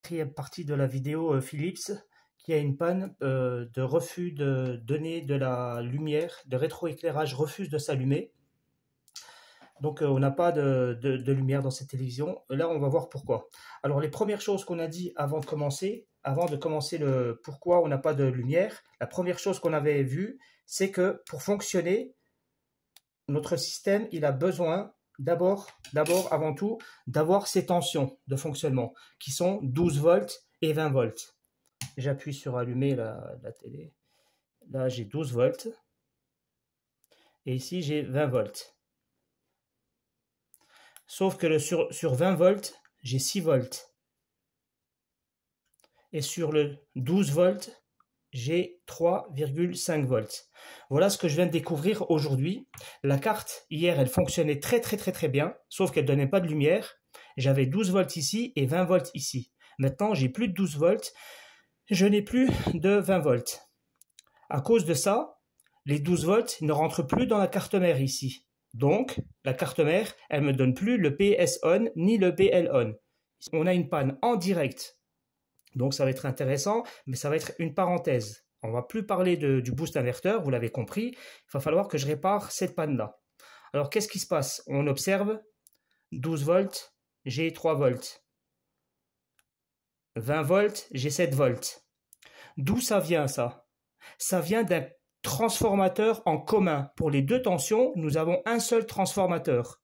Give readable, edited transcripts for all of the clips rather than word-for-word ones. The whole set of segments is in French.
Quatrième partie de la vidéo Philips qui a une panne de refus de donner de la lumière, de rétroéclairage refuse de s'allumer. Donc on n'a pas de lumière dans cette télévision. Là on va voir pourquoi. Alors les premières choses qu'on a dit avant de commencer le pourquoi on n'a pas de lumière, la première chose qu'on avait vue, c'est que pour fonctionner, notre système il a besoin d'abord, avant tout, d'avoir ces tensions de fonctionnement qui sont 12 volts et 20 volts. J'appuie sur allumer la télé. Là, j'ai 12 volts. Et ici, j'ai 20 volts. Sauf que sur 20 volts, j'ai 6 volts. Et sur le 12 volts, j'ai 3,5 volts. Voilà ce que je viens de découvrir aujourd'hui. La carte, hier, elle fonctionnait très bien, sauf qu'elle ne donnait pas de lumière. J'avais 12 volts ici et 20 volts ici. Maintenant, j'ai plus de 12 volts. Je n'ai plus de 20 volts. À cause de ça, les 12 volts ne rentrent plus dans la carte mère ici. Donc, la carte mère, elle ne me donne plus le PS on ni le PL on. On a une panne en direct. Donc, ça va être intéressant, mais ça va être une parenthèse. On ne va plus parler du boost inverteur, vous l'avez compris. Il va falloir que je répare cette panne-là. Alors, qu'est-ce qui se passe? On observe 12 volts, j'ai 3 volts. 20 volts, j'ai 7 volts. D'où ça vient ça? Ça vient d'un transformateur en commun. Pour les deux tensions, nous avons un seul transformateur.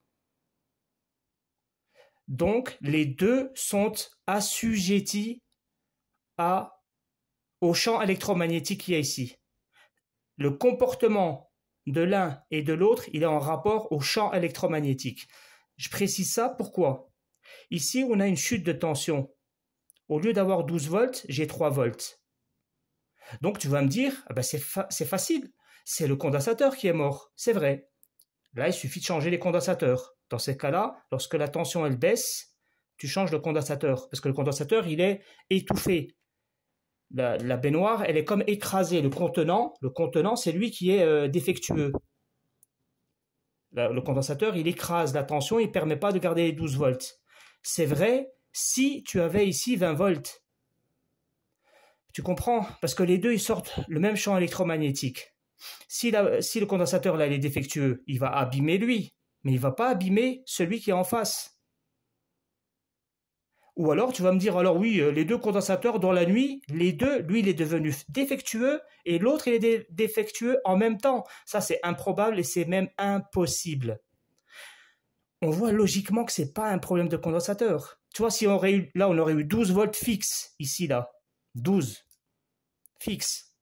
Donc, les deux sont assujettis au champ électromagnétique qu'il y a ici. Le comportement de l'un et de l'autre, il est en rapport au champ électromagnétique. Je précise ça, pourquoi? Ici, on a une chute de tension. Au lieu d'avoir 12 volts, j'ai 3 volts. Donc tu vas me dire, ah ben c'est facile, c'est le condensateur qui est mort, c'est vrai. Là, il suffit de changer les condensateurs. Dans ces cas-là, lorsque la tension elle baisse, tu changes le condensateur, parce que le condensateur il est étouffé. La baignoire, elle est comme écrasée. Le contenant c'est lui qui est défectueux. Le condensateur, il écrase la tension, il ne permet pas de garder les 12 volts. C'est vrai si tu avais ici 20 volts. Tu comprends? Parce que les deux, ils sortent le même champ électromagnétique. Si le condensateur là, il est défectueux, il va abîmer lui, mais il ne va pas abîmer celui qui est en face. Ou alors, tu vas me dire, alors oui, les deux condensateurs dans la nuit, les deux, lui, il est devenu défectueux et l'autre, il est défectueux en même temps. Ça, c'est improbable et c'est même impossible. On voit logiquement que ce n'est pas un problème de condensateur. Tu vois, si on aurait eu, là, on aurait eu 12 volts fixes, ici, là. 12 fixe,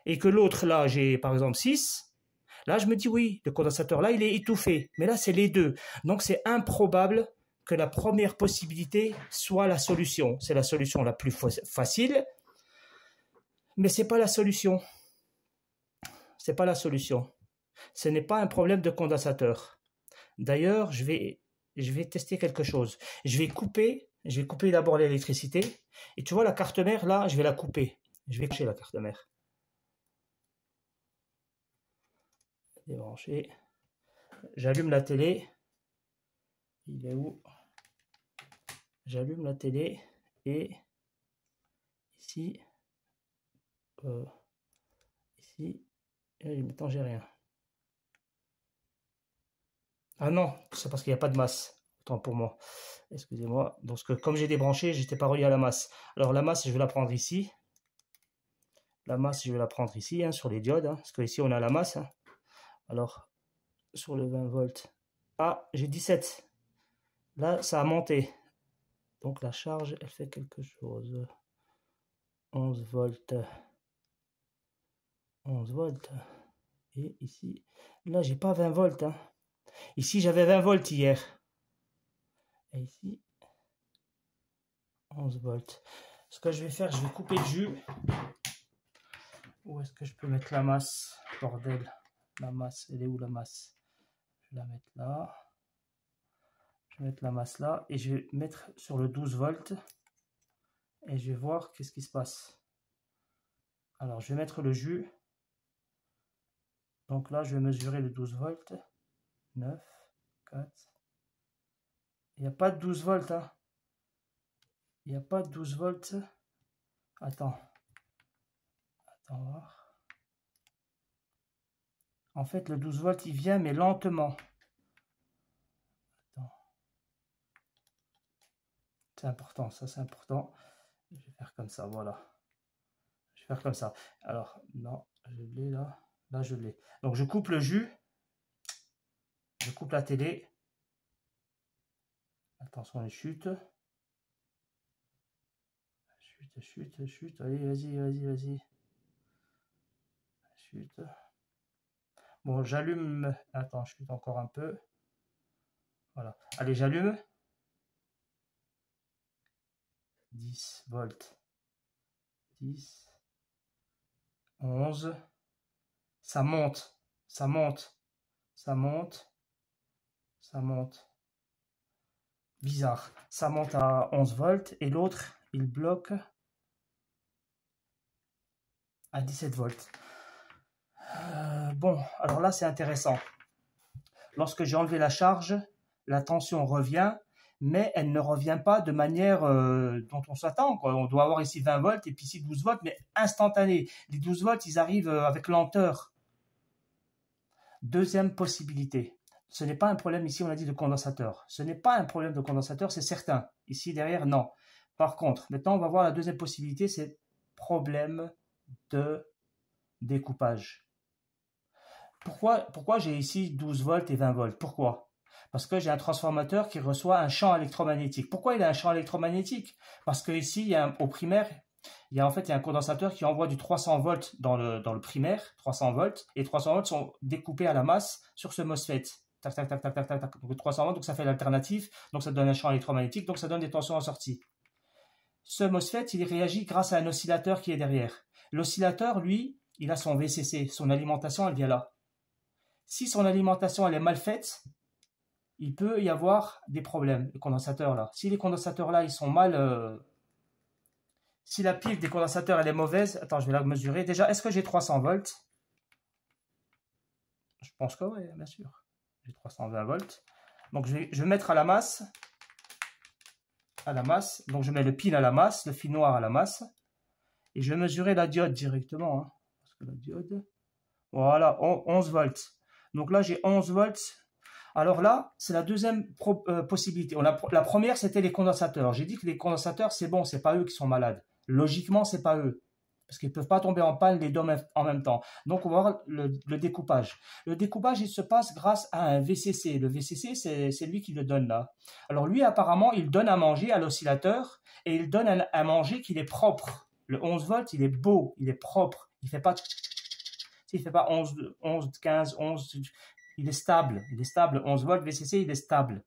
et que l'autre là j'ai par exemple 6, là je me dis oui, le condensateur là il est étouffé, mais là c'est les deux, donc c'est improbable que la première possibilité soit la solution. C'est la solution la plus facile, mais c'est pas la solution. C'est pas la solution. Ce n'est pas un problème de condensateur. D'ailleurs, je vais tester quelque chose. Je vais couper d'abord l'électricité, et tu vois la carte mère là, je vais la couper. Je vais couper la carte mère. Débrancher. J'allume la télé. Il est où? J'allume la télé et ici, ici, et maintenant j'ai rien. Ah non, c'est parce qu'il n'y a pas de masse. Autant pour moi. Excusez-moi. Donc comme j'ai débranché, j'étais pas relié à la masse. Alors la masse, je vais la prendre ici. La masse, je vais la prendre ici, hein, sur les diodes, hein, parce que ici on a la masse. Hein. Alors, sur le 20 volts. Ah, j'ai 17. Là, ça a monté. Donc la charge, elle fait quelque chose. 11 volts. 11 volts. Et ici, là, j'ai pas 20 volts. Hein. Ici, j'avais 20 volts hier. Et ici, 11 volts. Ce que je vais faire, je vais couper le jus. Où est-ce que je peux mettre la masse? Bordel. La masse, elle est où la masse? Je vais la mettre là. Je vais mettre la masse là. Et je vais mettre sur le 12 volts. Et je vais voir qu'est-ce qui se passe. Alors, je vais mettre le jus. Donc là, je vais mesurer le 12 volts. 9, 4. Il n'y a pas de 12 volts. Hein. Il n'y a pas de 12 volts. Attends. Attends, on va voir. En fait, le 12 volts, il vient, mais lentement. Attends. C'est important, ça c'est important. Je vais faire comme ça, voilà. Je vais faire comme ça. Alors, non, je l'ai là. Là, je l'ai. Donc, je coupe le jus. Je coupe la télé. Attention, les chutes. Chute, chute, chute. Allez, vas-y, vas-y, vas-y. Chute. Bon, j'allume. Attends, je chute encore un peu. Voilà. Allez, j'allume. 10 volts. 10. 11. Ça monte. Ça monte. Ça monte. Ça monte. Bizarre. Ça monte à 11 volts. Et l'autre, il bloque à 17 volts. Bon, alors là, c'est intéressant. Lorsque j'ai enlevé la charge, la tension revient, mais elle ne revient pas de manière dont on s'attend. On doit avoir ici 20 volts et puis ici 12 volts, mais instantané. Les 12 volts, ils arrivent avec lenteur. Deuxième possibilité. Ce n'est pas un problème ici, on a dit, de condensateur. Ce n'est pas un problème de condensateur, c'est certain. Ici, derrière, non. Par contre, maintenant, on va voir la deuxième possibilité, c'est problème de découpage. Pourquoi j'ai ici 12 volts et 20 volts? Pourquoi? Parce que j'ai un transformateur qui reçoit un champ électromagnétique. Pourquoi il a un champ électromagnétique? Parce que ici, au primaire, il y a un condensateur qui envoie du 300 volts dans le primaire, 300 volts, et 300 volts sont découpés à la masse sur ce MOSFET. Tac, tac, tac, tac, tac, tac, tac. Donc 300 volts, donc ça fait l'alternative, donc ça donne un champ électromagnétique, donc ça donne des tensions en sortie. Ce MOSFET, il réagit grâce à un oscillateur qui est derrière. L'oscillateur, lui, il a son VCC, son alimentation, elle vient là. Si son alimentation elle est mal faite, il peut y avoir des problèmes, les condensateurs là. Si les condensateurs là, ils sont mal... Si la pile des condensateurs elle est mauvaise, attends, je vais la mesurer. Déjà, est-ce que j'ai 300 volts? Je pense que oui, bien sûr. J'ai 320 volts. Donc, je vais mettre à la masse. À la masse. Donc, je mets le pile à la masse, le fil noir à la masse. Et je vais mesurer la diode directement. Hein, parce que la diode... Voilà, 11 volts. Donc là, j'ai 11 volts. Alors là, c'est la deuxième possibilité. La première, c'était les condensateurs. J'ai dit que les condensateurs, c'est bon, c'est pas eux qui sont malades. Logiquement, c'est pas eux. Parce qu'ils ne peuvent pas tomber en panne les deux en même temps. Donc, on va voir le découpage. Le découpage, il se passe grâce à un VCC. Le VCC, c'est lui qui le donne là. Alors lui, apparemment, il donne à manger à l'oscillateur et il donne à manger qu'il est propre. Le 11 volts, il est beau, il est propre. Il ne fait pas... Il ne fait pas 11, 15, 11... Il est stable, 11 volts VCC, il est stable.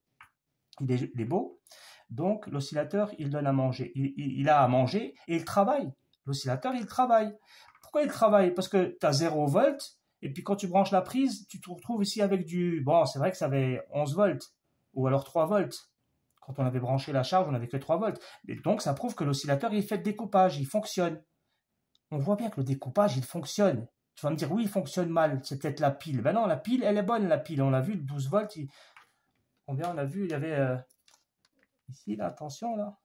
Il est beau. Donc, l'oscillateur, il donne à manger. Il a à manger et il travaille. L'oscillateur, il travaille. Pourquoi il travaille? Parce que tu as 0 volts et puis quand tu branches la prise, tu te retrouves ici avec du... Bon, c'est vrai que ça avait 11 volts ou alors 3 volts. Quand on avait branché la charge, on n'avait que 3 volts. Et donc, ça prouve que l'oscillateur, il fait le découpage, il fonctionne. On voit bien que le découpage, il fonctionne. Tu vas me dire, oui, il fonctionne mal, c'est peut-être la pile. Ben non, la pile, elle est bonne, la pile. On l'a vu, le 12 volts, combien on a vu? Il y avait, ici, là, attention, là.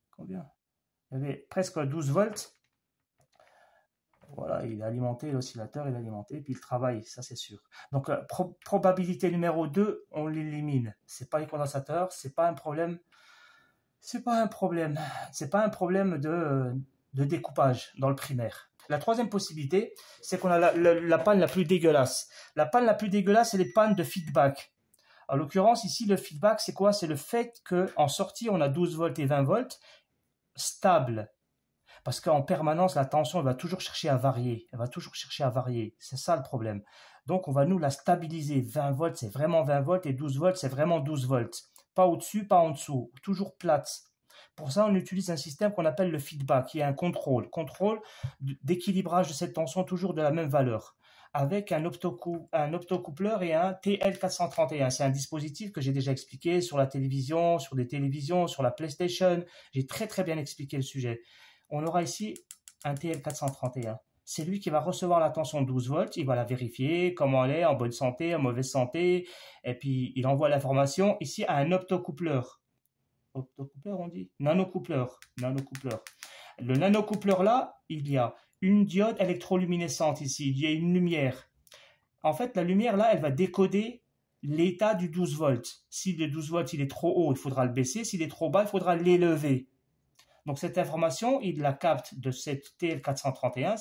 Combien? Il y avait presque 12 volts. Voilà, il est alimenté, l'oscillateur, il est alimenté, puis il travaille, ça c'est sûr. Donc, probabilité numéro 2, on l'élimine. C'est pas les condensateurs, c'est pas un problème. C'est pas un problème. C'est pas un problème de découpage dans le primaire. La troisième possibilité, c'est qu'on a la panne la plus dégueulasse. La panne la plus dégueulasse, c'est les pannes de feedback. En l'occurrence, ici, le feedback, c'est quoi? C'est le fait qu'en sortie, on a 12 volts et 20 volts stable. Parce qu'en permanence, la tension, elle va toujours chercher à varier. Elle va toujours chercher à varier. C'est ça le problème. Donc, on va nous la stabiliser. 20 volts, c'est vraiment 20 volts et 12 volts, c'est vraiment 12 volts. Pas au-dessus, pas en dessous. Toujours plate. Pour ça, on utilise un système qu'on appelle le feedback, qui est un contrôle d'équilibrage de cette tension toujours de la même valeur, avec un optocoupleur et un TL431. C'est un dispositif que j'ai déjà expliqué sur la télévision, sur des télévisions, sur la PlayStation. J'ai très très bien expliqué le sujet. On aura ici un TL431. C'est lui qui va recevoir la tension 12 volts, il va la vérifier, comment elle est, en bonne santé, en mauvaise santé, et puis il envoie l'information ici à un optocoupleur. optocoupleur, on dit nanocoupleur. Nanocoupleur. Le nanocoupleur là, il y a une diode électroluminescente ici, il y a une lumière. En fait, la lumière là, elle va décoder l'état du 12 volts. Si le 12 volts il est trop haut, il faudra le baisser. S'il est trop bas, il faudra l'élever. Donc cette information, il la capte de cette TL431.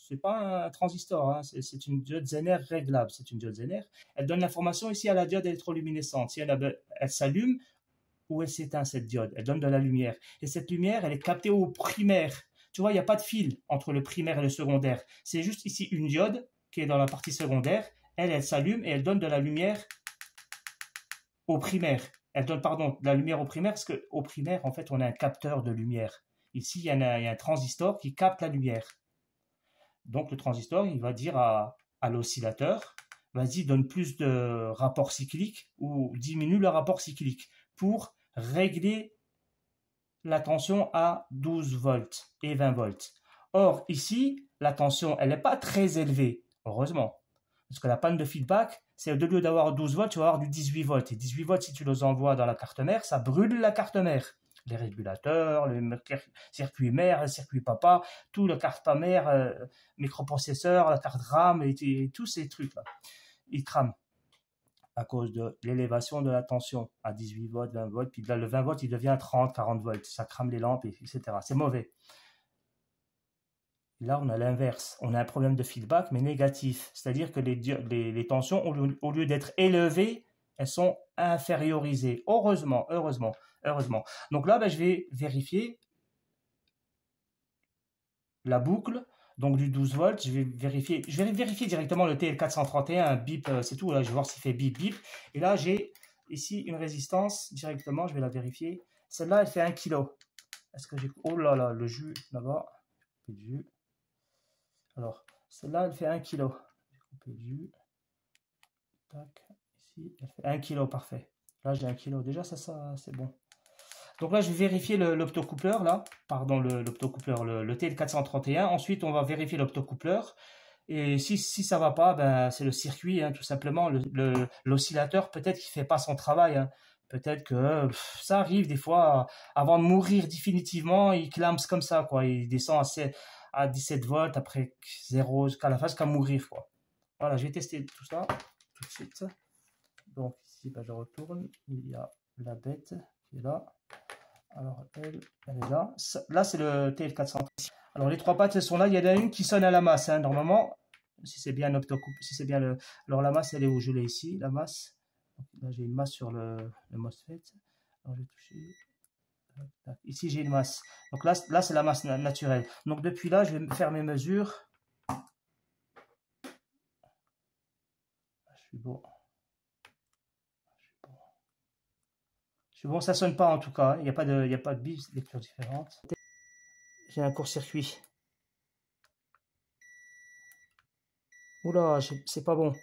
C'est pas un transistor, hein. C'est une diode Zener réglable. C'est une diode Zener. Elle donne l'information ici à la diode électroluminescente. Si elle s'allume ou elle s'éteint, cette diode, elle donne de la lumière. Et cette lumière, elle est captée au primaire. Tu vois, il n'y a pas de fil entre le primaire et le secondaire. C'est juste ici une diode qui est dans la partie secondaire. Elle s'allume et elle donne de la lumière au primaire. Elle donne, pardon, de la lumière au primaire parce qu'au primaire, en fait, on a un capteur de lumière. Ici, il y a un transistor qui capte la lumière. Donc, le transistor, il va dire à l'oscillateur, vas-y, donne plus de rapport cyclique ou diminue le rapport cyclique pour régler la tension à 12 volts et 20 volts. Or, ici, la tension, elle n'est pas très élevée, heureusement. Parce que la panne de feedback, c'est au lieu d'avoir 12 volts, tu vas avoir du 18 volts. Et 18 volts, si tu les envoies dans la carte mère, ça brûle la carte mère. Les régulateurs, le circuit mère, le circuit papa, tout le carte mère, microprocesseur, la carte RAM et tous ces trucs-là. Ils crament à cause de l'élévation de la tension à 18 volts, 20 volts. Puis là, le 20 volts, il devient 30, 40 volts. Ça crame les lampes, etc. C'est mauvais. Là, on a l'inverse. On a un problème de feedback, mais négatif. C'est-à-dire que les tensions, au lieu d'être élevées, elles sont infériorisées. Heureusement, heureusement, heureusement. Donc là, je vais vérifier la boucle. Donc du 12 volts, je vais vérifier directement le TL431, bip, c'est tout. Là, je vais voir s'il fait bip, bip. Et là, j'ai ici une résistance directement. Je vais la vérifier. Celle-là, elle fait 1 kg. Est-ce que j'ai... Oh là là, le jus là-bas. Le jus. Alors, celle-là, elle fait 1 kg. J'ai coupé le jus. Tac, ici, elle fait 1 kg, parfait. Là, j'ai 1 kg. Déjà, ça c'est bon. Donc là, je vais vérifier l'optocoupleur, là. Pardon, l'optocoupleur, le TL431. Ensuite, on va vérifier l'optocoupleur. Et si ça va pas, c'est le circuit, hein, tout simplement. L'oscillateur, peut-être qu'il fait pas son travail, hein. Peut-être que ça arrive des fois, avant de mourir définitivement, il clame comme ça, quoi. Il descend à 17 volts, après 0, jusqu'à la phase qu'à mourir, quoi. Voilà, je vais tester tout ça tout de suite. Donc ici, je retourne. Il y a la bête qui est là. Alors, elle est là. Là, c'est le TL400. Alors, les 3 pattes, elles sont là. Il y en a une qui sonne à la masse, hein. Normalement, si c'est bien l'optocouple, si c'est bien le... Alors, la masse, elle est où? Je l'ai ici, la masse. Donc, là, j'ai une masse sur le MOSFET. Alors, je vais toucher. Ici, j'ai une masse. Donc là c'est la masse naturelle. Donc, depuis là, je vais faire mes mesures. Je suis bon. Je suis bon, ça sonne pas en tout cas. Il n'y a pas de bip, lecture différente. J'ai un court-circuit. Oula, c'est pas bon.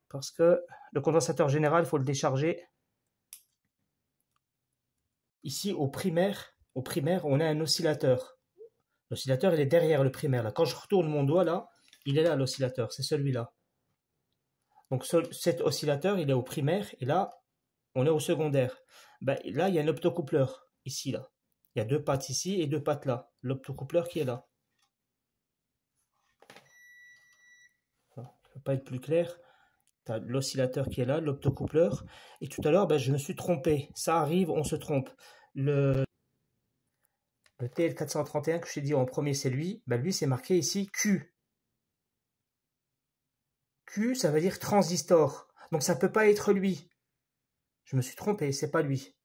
Parce que le condensateur général, il faut le décharger. Ici, au primaire, on a un oscillateur. L'oscillateur, il est derrière le primaire. Là. Quand je retourne mon doigt, là, il est là, l'oscillateur. C'est celui-là. Donc, cet oscillateur, il est au primaire. Et là, on est au secondaire. Là, il y a un optocoupleur. Ici, là. Il y a 2 pattes ici et 2 pattes là. L'optocoupleur qui est là. Ça ne peut pas être plus clair. Tu as l'oscillateur qui est là, l'optocoupleur. Et tout à l'heure, je me suis trompé. Ça arrive, on se trompe. Le TL431 que je t'ai dit en premier, c'est lui. Lui, c'est marqué ici Q. Q, ça veut dire transistor. Donc, ça ne peut pas être lui. Je me suis trompé, c'est pas lui.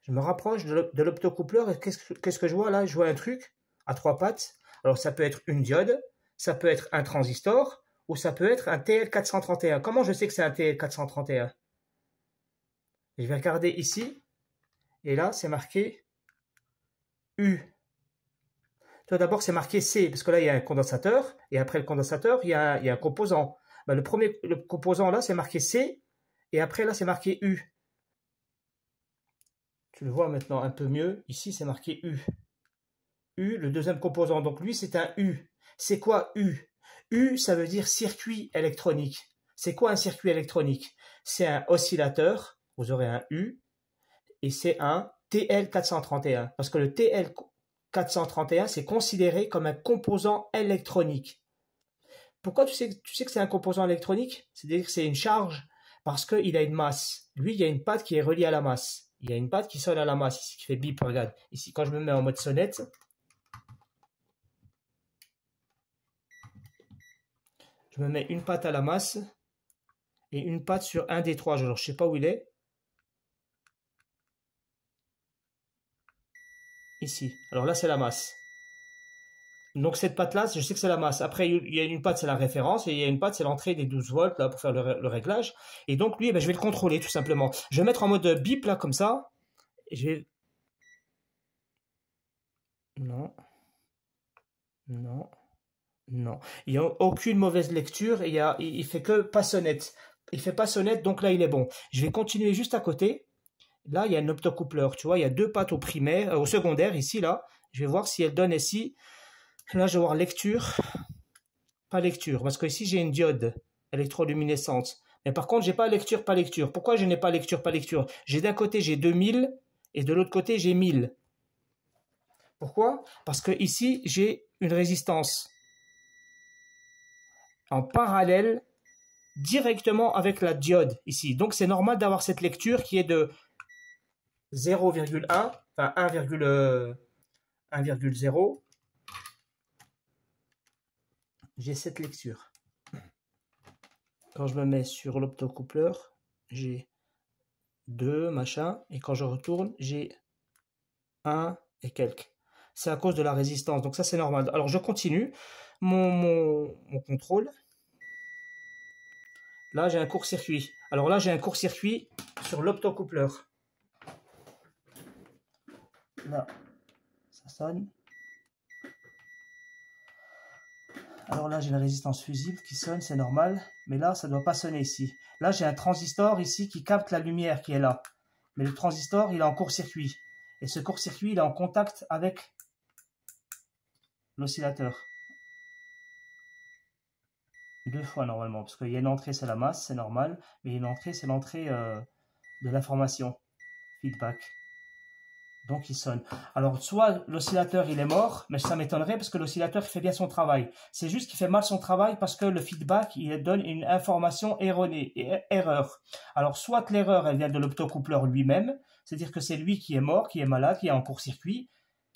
Je me rapproche de l'optocoupleur et qu'est-ce que je vois là? Je vois un truc à 3 pattes. Alors, ça peut être une diode, ça peut être un transistor ou ça peut être un TL431. Comment je sais que c'est un TL431? Je vais regarder ici. Et là, c'est marqué U. Tout d'abord, c'est marqué C, parce que là, il y a un condensateur. Et après le condensateur, il y a un composant. Le composant, là, c'est marqué C. Et après, là, c'est marqué U. Tu le vois maintenant un peu mieux. Ici, c'est marqué U. U, le deuxième composant. Donc, lui, c'est un U. C'est quoi U? U, ça veut dire circuit électronique. C'est quoi un circuit électronique? C'est un oscillateur vous aurez un U, et c'est un TL431. Parce que le TL431, c'est considéré comme un composant électronique. Pourquoi tu sais que c'est un composant électronique? C'est-à-dire que c'est une charge parce qu'il a une masse. Lui, il y a une patte qui est reliée à la masse. Il y a une patte qui sonne à la masse ici, qui fait bip, regarde. Ici, quand je me mets en mode sonnette, je me mets une patte à la masse et une patte sur un des trois. Alors, je ne sais pas où il est. Ici. Alors là, c'est la masse. Donc cette patte-là, je sais que c'est la masse. Après, il y a une patte, c'est la référence, et il y a une patte, c'est l'entrée des 12 volts là, pour faire le réglage. Et donc lui, je vais le contrôler tout simplement. Je vais mettre en mode bip là, comme ça. Et je vais... Non. Non. Non. Il n'y a aucune mauvaise lecture, et il fait que pas sonnette. Il fait pas sonnette, donc là, il est bon. Je vais continuer juste à côté. Là, il y a un optocoupleur, tu vois, il y a deux pattes au primaire, au secondaire, ici, là. Je vais voir si elle donne ici. Là, je vais voir lecture, pas lecture, parce que ici, j'ai une diode électroluminescente. Mais par contre, j'ai pas lecture, pas lecture. Pourquoi je n'ai pas lecture, pas lecture? J'ai d'un côté, j'ai 2000, et de l'autre côté, j'ai 1000. Pourquoi? Parce que ici, j'ai une résistance en parallèle directement avec la diode ici. Donc, c'est normal d'avoir cette lecture qui est de 0,1, enfin 1,0. J'ai cette lecture. Quand je me mets sur l'optocoupleur, j'ai 2, machin, et quand je retourne, j'ai 1 et quelques. C'est à cause de la résistance, donc ça c'est normal. Alors je continue mon contrôle. Là j'ai un court-circuit. Alors là j'ai un court-circuit sur l'optocoupleur. Là, ça sonne. Alors là, j'ai la résistance fusible qui sonne, c'est normal. Mais là, ça ne doit pas sonner ici. Là, j'ai un transistor ici qui capte la lumière qui est là. Mais le transistor, il est en court-circuit. Et ce court-circuit, il est en contact avec l'oscillateur. 2 fois normalement. Parce qu'il y a une entrée, c'est la masse, c'est normal. Mais une entrée, c'est l'entrée de l'information. Feedback. Donc il sonne. Alors soit l'oscillateur il est mort, mais ça m'étonnerait parce que l'oscillateur fait bien son travail. C'est juste qu'il fait mal son travail parce que le feedback il donne une information erronée, erreur. Alors soit l'erreur elle vient de l'optocoupleur lui-même, c'est-à-dire que c'est lui qui est mort, qui est malade, qui est en court-circuit.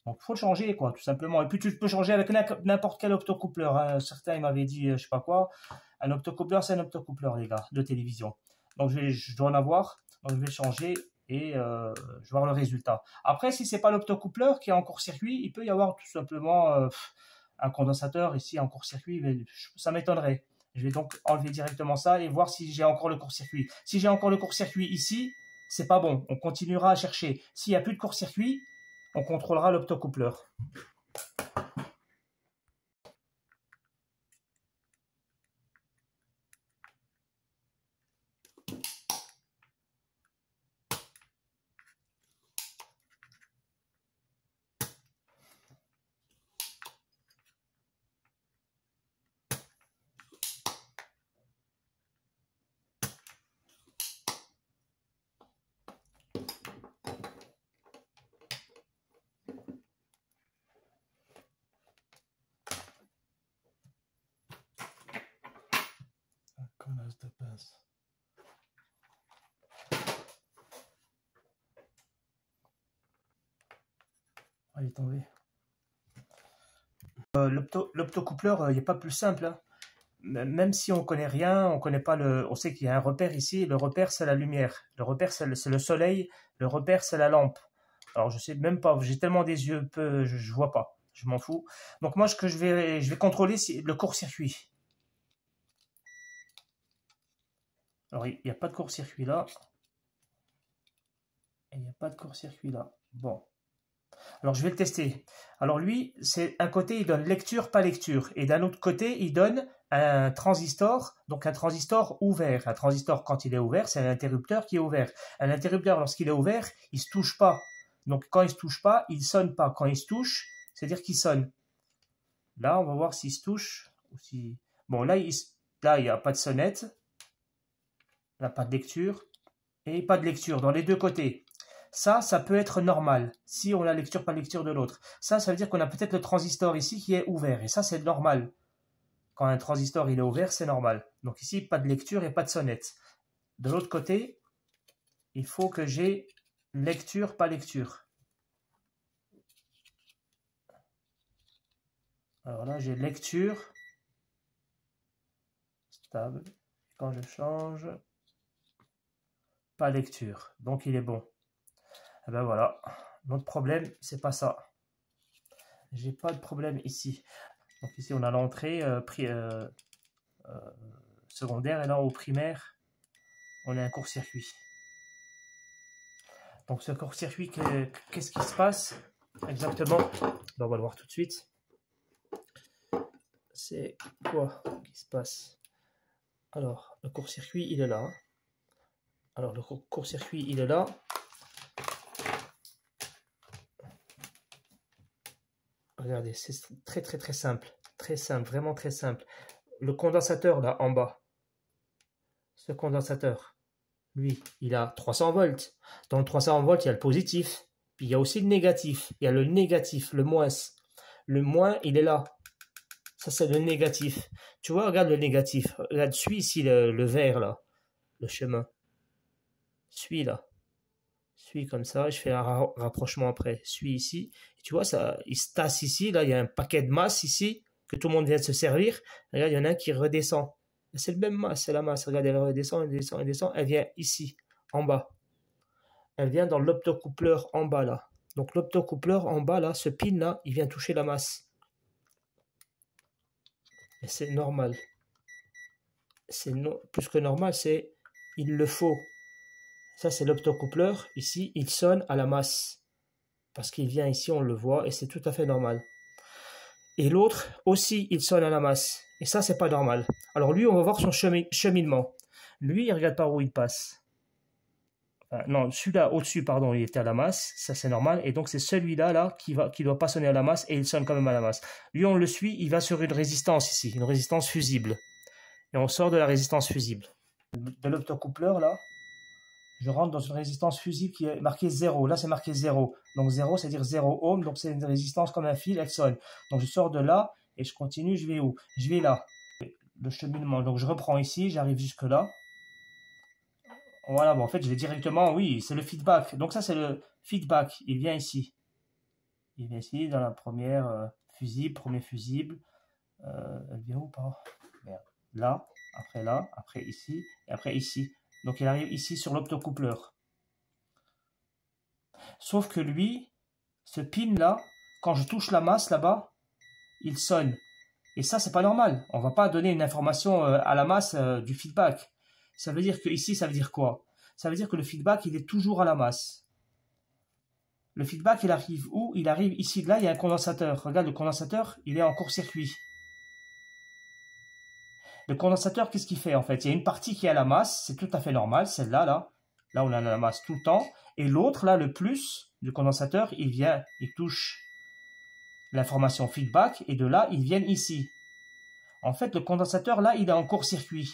Donc il faut le changer quoi, tout simplement. Et puis tu peux changer avec n'importe quel optocoupleur. Hein. Certains ils m'avaient dit je sais pas quoi. Un optocoupleur c'est un optocoupleur les gars, de télévision. Donc je dois en avoir, donc je vais le changer. Et je vais voir le résultat. Après, si c'est pas l'optocoupleur qui est en court-circuit, il peut y avoir tout simplement un condensateur ici en court-circuit, mais ça m'étonnerait. Je vais donc enlever directement ça et voir si j'ai encore le court-circuit. Si j'ai encore le court-circuit ici, c'est pas bon. On continuera à chercher. S'il n'y a plus de court-circuit, on contrôlera l'optocoupleur. Connasse de pince. Ah, il est tombé. L'optocoupleur, il n'est pas plus simple. Hein. Même si on connaît rien, on connaît pas on sait qu'il y a un repère ici. Le repère c'est la lumière. Le repère c'est le soleil. Le repère c'est la lampe. Alors je sais même pas. J'ai tellement des yeux peu, je vois pas. Je m'en fous. Donc moi je vais contrôler le court-circuit. Alors il n'y a pas de court-circuit là. Et il n'y a pas de court-circuit là. Bon. Alors je vais le tester. Alors lui, c'est un côté il donne lecture, pas lecture, et d'un autre côté il donne un transistor, donc un transistor ouvert. Un transistor quand il est ouvert, c'est un interrupteur qui est ouvert. Un interrupteur lorsqu'il est ouvert, il se touche pas. Donc quand il se touche pas, il sonne pas. Quand il se touche, c'est-à-dire qu'il sonne. Là, on va voir s'il se touche ou si. Bon là, il n'y a pas de sonnette, là pas de lecture. et pas de lecture dans les deux côtés. Ça peut être normal, si on a lecture, pas lecture de l'autre. Ça veut dire qu'on a peut-être le transistor ici qui est ouvert, et ça c'est normal. Quand un transistor il est ouvert, c'est normal. Donc ici, pas de lecture et pas de sonnette. De l'autre côté, il faut que j'ai lecture, pas lecture. Alors là, j'ai lecture, stable. Quand je change, pas lecture. Donc il est bon. Et ben voilà. Notre problème, c'est pas ça. J'ai pas de problème ici. Donc ici, on a l'entrée secondaire et là, au primaire, on a un court-circuit. Donc ce court-circuit, qu'est-ce qui se passe exactement? On va le voir tout de suite. C'est quoi qui se passe? Alors, le court-circuit, il est là. Alors, le court-circuit, il est là. Regardez, c'est très simple. Très simple, vraiment très simple. Le condensateur, là, en bas. Ce condensateur, lui, il a 300 volts. Dans le 300 volts, il y a le positif. Puis il y a aussi le négatif. Il y a le négatif, le moins. Le moins, il est là. Ça, c'est le négatif. Tu vois, regarde le négatif. Regarde, suis ici le vert, là. Le chemin. Suis là. Suis comme ça. Je fais un rapprochement après. Suis ici. Et tu vois, ça, il se tasse ici. Là, il y a un paquet de masse ici. Que tout le monde vient de se servir. Regarde, il y en a un qui redescend. C'est le même masse. C'est la masse. Regarde, elle redescend, elle descend, elle descend. Elle vient ici, en bas. Elle vient dans l'optocoupleur en bas, là. Donc, l'optocoupleur en bas, là, ce pin, là, il vient toucher la masse. Et c'est normal. C'est plus que normal, c'est il le faut. Ça, c'est l'optocoupleur. Ici, il sonne à la masse. Parce qu'il vient ici, on le voit, et c'est tout à fait normal. Et l'autre, aussi, il sonne à la masse. Et ça, c'est pas normal. Alors lui, on va voir son cheminement. Lui, il regarde par où il passe. Enfin, non, celui-là, au-dessus, pardon, il était à la masse. Ça, c'est normal. Et donc, c'est celui-là là, qui doit pas sonner à la masse, et il sonne quand même à la masse. Lui, on le suit, il va sur une résistance ici, une résistance fusible. Et on sort de la résistance fusible. De l'optocoupleur, là, je rentre dans une résistance fusible qui est marquée 0. Là, c'est marqué 0. Donc 0, c'est-à-dire 0 ohm. Donc c'est une résistance comme un fil, elle sonne. Donc je sors de là et je continue, je vais où? Je vais là. Le cheminement. Donc je reprends ici, j'arrive jusque là. Voilà, bon, en fait, je vais directement, oui, c'est le feedback. Donc ça, c'est le feedback. Il vient ici. Il vient ici dans la première fusible, premier fusible. Elle vient où pas? Là, après ici, et après ici. Donc il arrive ici sur l'optocoupleur. Sauf que lui, ce pin là, quand je touche la masse là-bas, il sonne. Et ça, c'est pas normal. On va pas donner une information à la masse du feedback. Ça veut dire que ici, ça veut dire quoi? Ça veut dire que le feedback, il est toujours à la masse. Le feedback, il arrive où? Il arrive ici. Là, il y a un condensateur. Regarde, le condensateur, il est en court-circuit. Le condensateur, qu'est-ce qu'il fait en fait? Il y a une partie qui est à la masse, c'est tout à fait normal, celle-là, là. Là, on a la masse tout le temps. Et l'autre, là, le plus du condensateur, il vient, il touche l'information feedback, et de là, ils viennent ici. En fait, le condensateur, là, il est en court-circuit.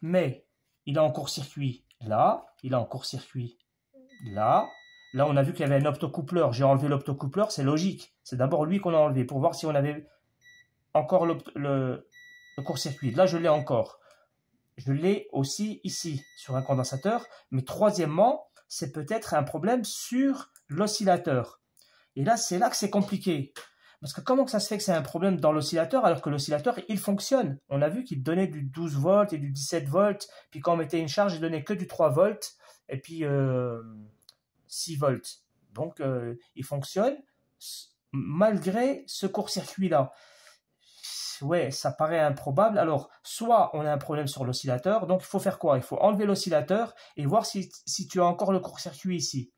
Mais, il est en court-circuit là, il est en court-circuit là. Là, on a vu qu'il y avait un optocoupleur. J'ai enlevé l'optocoupleur, c'est logique. C'est d'abord lui qu'on a enlevé pour voir si on avait encore le court-circuit. Là, je l'ai encore. Je l'ai aussi ici, sur un condensateur. Mais troisièmement, c'est peut-être un problème sur l'oscillateur. Et là, c'est là que c'est compliqué. Parce que comment ça se fait que c'est un problème dans l'oscillateur alors que l'oscillateur, il fonctionne? On a vu qu'il donnait du 12 volts et du 17 volts. Puis quand on mettait une charge, il donnait que du 3 volts et puis 6 volts. Donc, il fonctionne malgré ce court-circuit-là. Ouais, ça paraît improbable. Alors, soit on a un problème sur l'oscillateur, donc il faut faire quoi? Il faut enlever l'oscillateur et voir si tu as encore le court-circuit ici.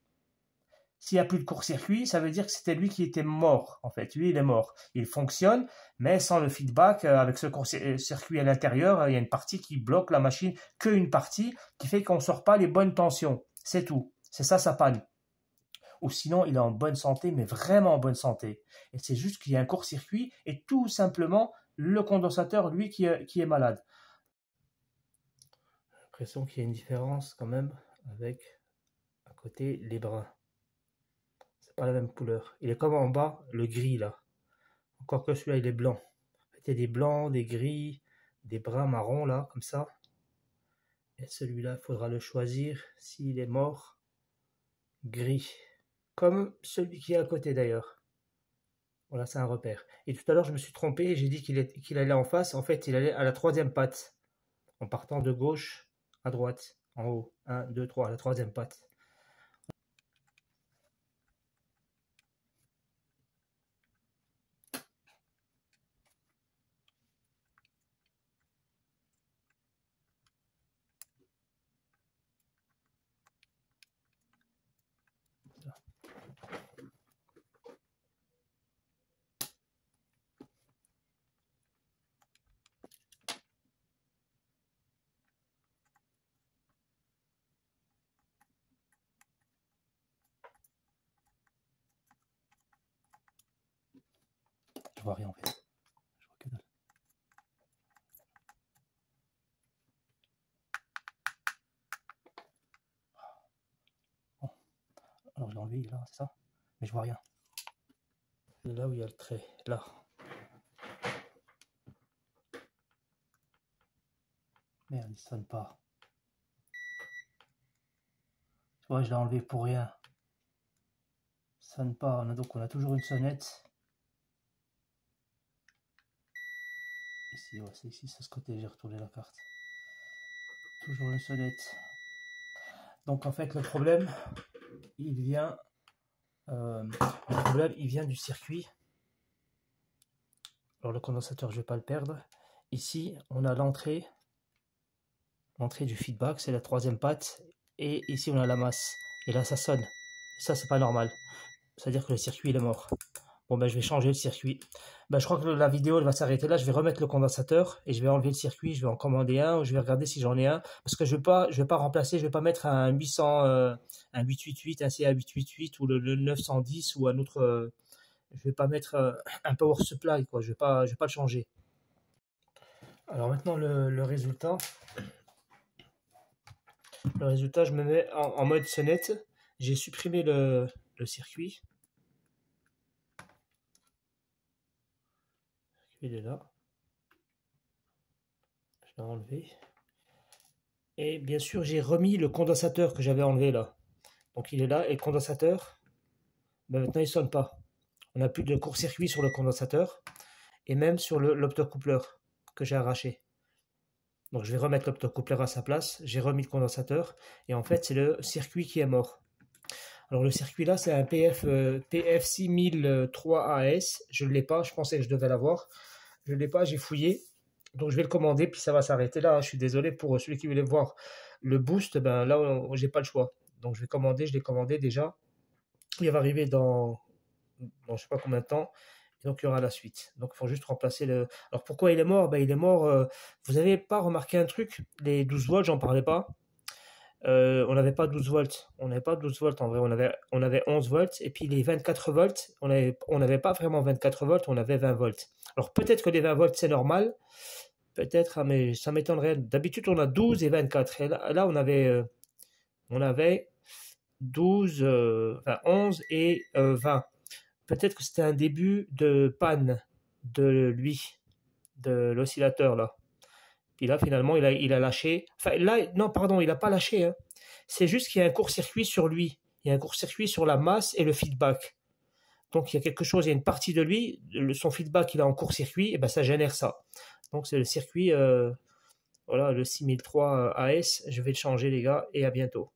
S'il n'y a plus de court-circuit, ça veut dire que c'était lui qui était mort, en fait. Lui, il est mort. Il fonctionne, mais sans le feedback, avec ce court-circuit à l'intérieur, il y a une partie qui bloque la machine, qu'une partie, qui fait qu'on ne sort pas les bonnes tensions. C'est tout. C'est ça, sa panne. Ou sinon, il est en bonne santé, mais vraiment en bonne santé. Et c'est juste qu'il y a un court-circuit et tout simplement le condensateur, lui, qui est malade. l'impression qu'il y a une différence quand même avec à côté les bruns. C'est pas la même couleur. Il est comme en bas, le gris là. Encore que celui-là il est blanc. Il y a des blancs, des gris, des bruns marrons là, comme ça. Et celui-là, il faudra le choisir s'il est mort. Gris. Comme celui qui est à côté d'ailleurs. Voilà, c'est un repère. Et tout à l'heure, je me suis trompé, j'ai dit qu'il allait en face. En fait, il allait à la troisième patte. En partant de gauche à droite, en haut. 1, 2, 3, la troisième patte. Je vois rien en fait. Je vois que dalle. Bon. Alors je l'ai enlevé là, c'est ça? Mais je vois rien. Là où il y a le trait, là. Merde, il sonne pas. Tu vois, je l'ai enlevé pour rien. Ça sonne pas. Donc on a toujours une sonnette. Ici, ouais, c'est ici, c'est ce côté, j'ai retourné la carte. Toujours une sonnette. Donc en fait, le problème, il vient du circuit. Alors le condensateur, je vais pas le perdre. Ici, on a l'entrée du feedback, c'est la troisième patte. Et ici, on a la masse. Et là, ça sonne. Et ça, c'est pas normal. C'est-à-dire que le circuit, il est mort. Bon, ben, je vais changer le circuit. Ben, je crois que la vidéo elle va s'arrêter là. Je vais remettre le condensateur et je vais enlever le circuit. Je vais en commander un. Ou je vais regarder si j'en ai un. Parce que je vais pas remplacer. Je vais pas mettre un 800, un 888, un CA888 ou le 910 ou un autre. Je vais pas mettre un power supply, quoi. Je vais pas le changer. Alors maintenant, le résultat. Le résultat, je me mets en mode sonnette. J'ai supprimé le circuit. Il est là. Je l'ai enlevé. Et bien sûr, j'ai remis le condensateur que j'avais enlevé là. Donc il est là. Et le condensateur, ben maintenant il ne sonne pas. On n'a plus de court-circuit sur le condensateur. Et même sur l'optocoupleur que j'ai arraché. Donc je vais remettre l'optocoupleur à sa place. J'ai remis le condensateur. Et en fait, c'est le circuit qui est mort. Alors le circuit là, c'est un PF6003AS. Je ne l'ai pas. Je pensais que je devais l'avoir. Je ne l'ai pas. J'ai fouillé. Donc je vais le commander, puis ça va s'arrêter là. Je suis désolé pour celui qui voulait voir le boost. Ben là, j'ai pas le choix. Donc je vais commander. Je l'ai commandé déjà. Il va arriver dans je ne sais pas combien de temps. Et donc il y aura la suite. Donc il faut juste remplacer le. Alors pourquoi il est mort? Ben, il est mort. Vous n'avez pas remarqué un truc? Les 12 volts, j'en parlais pas. On n'avait pas 12 volts. On n'avait pas 12 volts en vrai. On avait 11 volts. Et puis les 24 volts, on n'avait pas vraiment 24 volts, on avait 20 volts. Alors peut-être que les 20 volts c'est normal. Peut-être, mais ça m'étonnerait. D'habitude, on a 12 et 24. Et là on avait 12, 11 et 20. Peut-être que c'était un début de panne de l'oscillateur là. Puis là, finalement, il a lâché. Enfin, là, non, pardon, il n'a pas lâché. Hein. C'est juste qu'il y a un court-circuit sur lui. Il y a un court-circuit sur la masse et le feedback. Donc, il y a quelque chose, il y a une partie de lui, son feedback, il est en court-circuit, et ben ça génère ça. Donc, c'est le circuit, voilà, le 6003 AS. Je vais le changer, les gars, et à bientôt.